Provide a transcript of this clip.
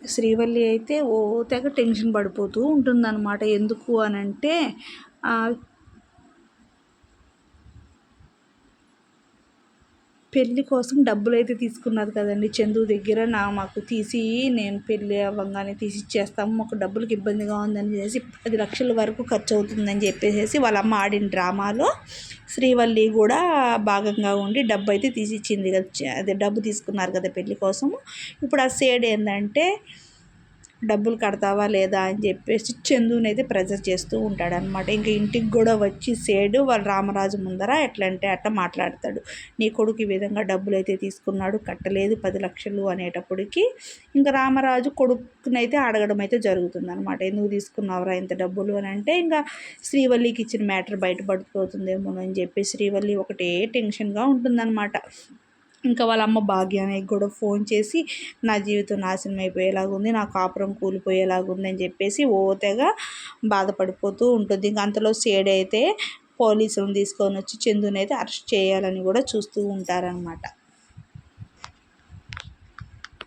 శ్రీవల్లి అయితే తెగ టెన్షన్ పడిపోతూ ఉంటుందన్నమాట. ఎందుకు అనంటే పెళ్లి కోసం డబ్బులైతే తీసుకున్నారు కదండి చందు దగ్గర. మాకు తీసి నేను పెళ్ళి అవ్వగానే తీసి ఇచ్చేస్తాము, మాకు డబ్బులకి ఇబ్బందిగా ఉందని చేసి 10 లక్షల వరకు ఖర్చు అవుతుందని చెప్పేసి వాళ్ళ అమ్మ ఆడిన డ్రామాలో శ్రీవల్లి కూడా భాగంగా ఉండి డబ్బు అయితే తీసి ఇచ్చింది కదా. అదే డబ్బు తీసుకున్నారు కదా పెళ్లి కోసము. ఇప్పుడు ఆ సేడ్ ఏంటంటే డబ్బులు కడతావా లేదా అని చెప్పేసి చందుని అయితే ప్రెజర్ చేస్తూ ఉంటాడనమాట. ఇంకా ఇంటికి కూడా వచ్చి సేడు వాళ్ళ రామరాజు ముందర ఎట్లా అంటే అట్లా మాట్లాడతాడు. నీ కొడుకు ఈ విధంగా డబ్బులు అయితే తీసుకున్నాడు, కట్టలేదు 10 లక్షలు అనేటప్పటికి ఇంకా రామరాజు కొడుకునైతే అడగడం అయితే జరుగుతుందనమాట. ఎందుకు తీసుకున్నావురా ఇంత డబ్బులు అని అంటే ఇంకా శ్రీవల్లికి ఇచ్చిన మ్యాటర్ బయటపడిపోతుందేమో అని చెప్పి శ్రీవల్లి ఒకటే టెన్షన్గా ఉంటుందన్నమాట. ఇంకా వాళ్ళ అమ్మ భాగ్యానికి కూడా ఫోన్ చేసి నా జీవితం నాశనం అయిపోయేలాగుంది, నా కాపురం కూలిపోయేలాగుంది అని చెప్పేసి తెగ బాధపడిపోతూ ఉంటుంది. ఇంక అంతలో సేడ్ అయితే పోలీసులను తీసుకొని వచ్చి చందుని అయితే అరెస్ట్ చేయాలని కూడా చూస్తూ ఉంటారనమాట.